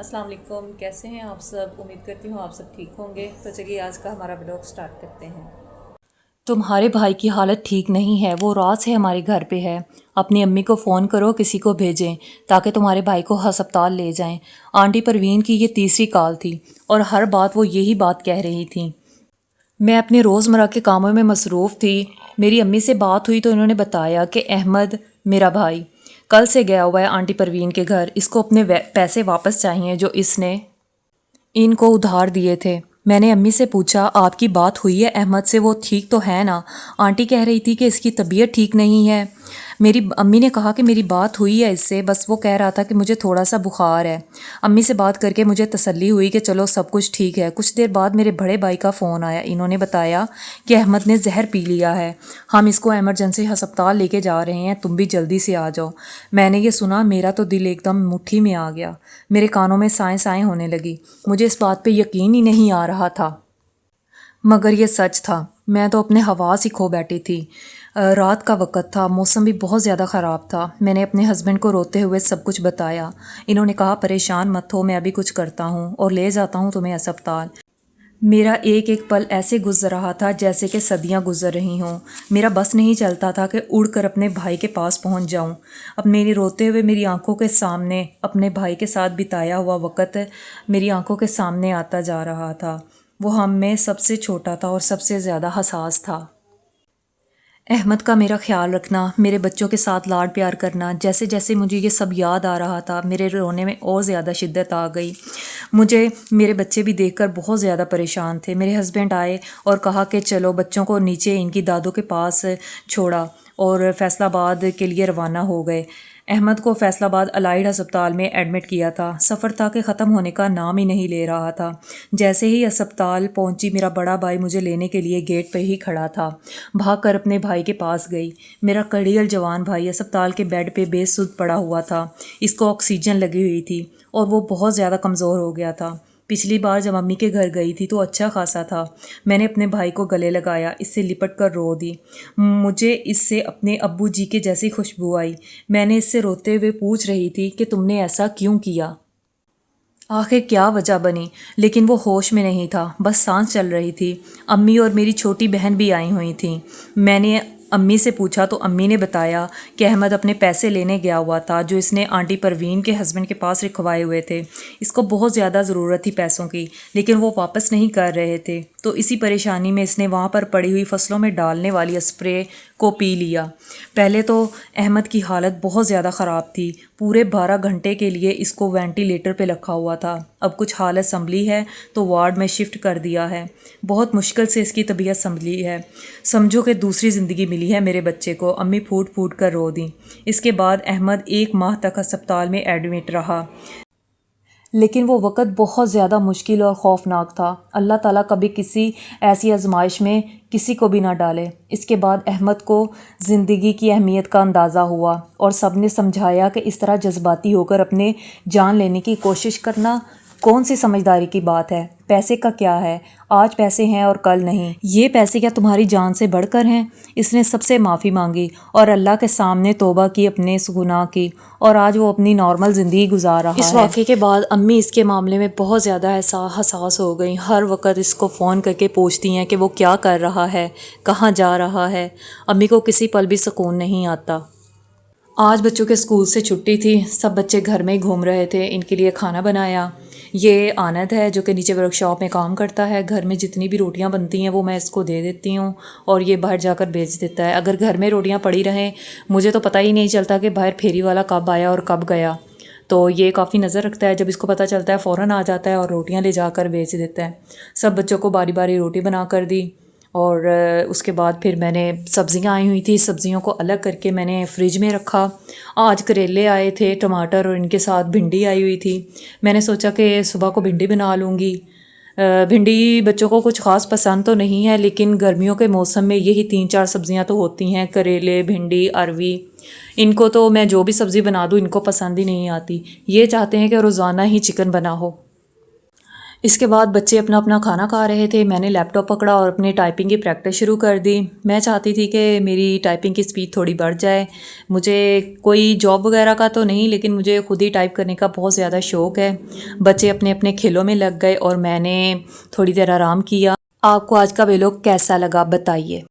अस्सलाम वालेकुम, कैसे हैं आप सब। उम्मीद करती हूँ आप सब ठीक होंगे। तो चलिए आज का हमारा व्लॉग स्टार्ट करते हैं। तुम्हारे भाई की हालत ठीक नहीं है, वो रात से हमारे घर पे है। अपनी अम्मी को फ़ोन करो, किसी को भेजें ताकि तुम्हारे भाई को अस्पताल ले जाएं। आंटी परवीन की ये तीसरी कॉल थी और हर बात वो यही बात कह रही थी। मैं अपने रोज़मर्रा के कामों में मसरूफ़ थी। मेरी अम्मी से बात हुई तो उन्होंने बताया कि अहमद मेरा भाई कल से गया हुआ है आंटी परवीन के घर। इसको अपने पैसे वापस चाहिए जो इसने इनको उधार दिए थे। मैंने अम्मी से पूछा आपकी बात हुई है अहमद से, वो ठीक तो है ना। आंटी कह रही थी कि इसकी तबीयत ठीक नहीं है। मेरी अम्मी ने कहा कि मेरी बात हुई है इससे, बस वो कह रहा था कि मुझे थोड़ा सा बुखार है। अम्मी से बात करके मुझे तसल्ली हुई कि चलो सब कुछ ठीक है। कुछ देर बाद मेरे बड़े भाई का फ़ोन आया। इन्होंने बताया कि अहमद ने जहर पी लिया है, हम इसको एमरजेंसी अस्पताल लेके जा रहे हैं, तुम भी जल्दी से आ जाओ। मैंने ये सुना, मेरा तो दिल एकदम मुट्ठी में आ गया। मेरे कानों में साएं साएं होने लगी। मुझे इस बात पे यकीन ही नहीं आ रहा था, मगर ये सच था। मैं तो अपने हवास ही खो बैठी थी। रात का वक़्त था, मौसम भी बहुत ज़्यादा ख़राब था। मैंने अपने हस्बैंड को रोते हुए सब कुछ बताया। इन्होंने कहा परेशान मत हो, मैं अभी कुछ करता हूँ और ले जाता हूँ तुम्हें अस्पताल। मेरा एक एक पल ऐसे गुजर रहा था जैसे कि सदियां गुजर रही हों। मेरा बस नहीं चलता था कि उड़कर अपने भाई के पास पहुंच जाऊं। अब मेरी रोते हुए मेरी आंखों के सामने अपने भाई के साथ बिताया हुआ वक़्त मेरी आंखों के सामने आता जा रहा था। वो हम में सबसे छोटा था और सबसे ज़्यादा हसास था। अहमद का मेरा ख्याल रखना, मेरे बच्चों के साथ लाड प्यार करना, जैसे जैसे मुझे ये सब याद आ रहा था मेरे रोने में और ज़्यादा शिद्दत आ गई। मुझे मेरे बच्चे भी देखकर बहुत ज़्यादा परेशान थे। मेरे हस्बैंड आए और कहा कि चलो, बच्चों को नीचे इनकी दादों के पास छोड़ा और फैसलाबाद के लिए रवाना हो गए। अहमद को फैसलाबाद अलाइड अस्पताल में एडमिट किया था। सफ़र था कि ख़त्म होने का नाम ही नहीं ले रहा था। जैसे ही अस्पताल पहुंची, मेरा बड़ा भाई मुझे लेने के लिए गेट पे ही खड़ा था। भाग कर अपने भाई के पास गई। मेरा कड़ियल जवान भाई अस्पताल के बेड पे बेसुध पड़ा हुआ था। इसको ऑक्सीजन लगी हुई थी और वो बहुत ज़्यादा कमज़ोर हो गया था। पिछली बार जब मम्मी के घर गई थी तो अच्छा खासा था। मैंने अपने भाई को गले लगाया, इससे लिपट कर रो दी। मुझे इससे अपने अब्बू जी के जैसी खुशबू आई। मैंने इससे रोते हुए पूछ रही थी कि तुमने ऐसा क्यों किया, आखिर क्या वजह बनी। लेकिन वो होश में नहीं था, बस सांस चल रही थी। अम्मी और मेरी छोटी बहन भी आई हुई थी। मैंने अम्मी से पूछा तो अम्मी ने बताया कि अहमद अपने पैसे लेने गया हुआ था जो इसने आंटी परवीन के हस्बैंड के पास रखवाए हुए थे। इसको बहुत ज़्यादा ज़रूरत थी पैसों की, लेकिन वो वापस नहीं कर रहे थे। तो इसी परेशानी में इसने वहाँ पर पड़ी हुई फसलों में डालने वाली स्प्रे को पी लिया। पहले तो अहमद की हालत बहुत ज़्यादा ख़राब थी। पूरे 12 घंटे के लिए इसको वेंटिलेटर पे रखा हुआ था। अब कुछ हालत संभली है तो वार्ड में शिफ्ट कर दिया है। बहुत मुश्किल से इसकी तबीयत संभली है। समझो कि दूसरी ज़िंदगी मिली है मेरे बच्चे को। अम्मी फूट फूट कर रो दी। इसके बाद अहमद 1 माह तक अस्पताल में एडमिट रहा, लेकिन वो वक़्त बहुत ज़्यादा मुश्किल और ख़ौफनाक था। अल्लाह ताला कभी किसी ऐसी आजमाइश में किसी को भी ना डाले। इसके बाद अहमद को ज़िंदगी की अहमियत का अंदाज़ा हुआ और सब ने समझाया कि इस तरह जज्बाती होकर अपने जान लेने की कोशिश करना कौन सी समझदारी की बात है। पैसे का क्या है, आज पैसे हैं और कल नहीं। ये पैसे क्या तुम्हारी जान से बढ़कर हैं। इसने सबसे माफ़ी मांगी और अल्लाह के सामने तौबा की अपने इस गुनाह की, और आज वो अपनी नॉर्मल ज़िंदगी गुजार रहा है। इस वाक़े के बाद अम्मी इसके मामले में बहुत ज़्यादा हसास हो गई। हर वक्त इसको फ़ोन करके पूछती हैं कि वो क्या कर रहा है, कहाँ जा रहा है। अम्मी को किसी पल भी सुकून नहीं आता। आज बच्चों के स्कूल से छुट्टी थी, सब बच्चे घर में ही घूम रहे थे। इनके लिए खाना बनाया। ये आनद है जो कि नीचे वर्कशॉप में काम करता है। घर में जितनी भी रोटियां बनती हैं वो मैं इसको दे देती हूँ और ये बाहर जाकर बेच देता है। अगर घर में रोटियां पड़ी रहें, मुझे तो पता ही नहीं चलता कि बाहर फेरी वाला कब आया और कब गया। तो ये काफ़ी नज़र रखता है, जब इसको पता चलता है फ़ौरन आ जाता है और रोटियां ले जाकर बेच देता है। सब बच्चों को बारी बारी रोटी बना कर दी और उसके बाद फिर मैंने सब्ज़ियां आई हुई थी, सब्ज़ियों को अलग करके मैंने फ्रिज में रखा। आज करेले आए थे, टमाटर, और इनके साथ भिंडी आई हुई थी। मैंने सोचा कि सुबह को भिंडी बना लूँगी। भिंडी बच्चों को कुछ ख़ास पसंद तो नहीं है, लेकिन गर्मियों के मौसम में यही 3-4 सब्ज़ियां तो होती हैं, करेले, भिंडी, अरवी। इनको तो मैं जो भी सब्ज़ी बना दूँ इनको पसंद ही नहीं आती। ये चाहते हैं कि रोज़ाना ही चिकन बना हो। اس کے بعد بچے اپنا اپنا کھانا کھا رہے تھے، میں نے لیپ ٹاپ پکڑا اور اپنے ٹائپنگ کی پریکٹس شروع کر دی۔ میں چاہتی تھی کہ میری ٹائپنگ کی سپیڈ تھوڑی بڑھ جائے۔ مجھے کوئی جاب وغیرہ کا تو نہیں، لیکن مجھے خود ہی ٹائپ کرنے کا بہت زیادہ شوق ہے۔ بچے اپنے اپنے کھیلوں میں لگ گئے اور میں نے تھوڑی دیر آرام کیا۔ آپ کو آج کا ویلوگ کیسا لگا بتائیے۔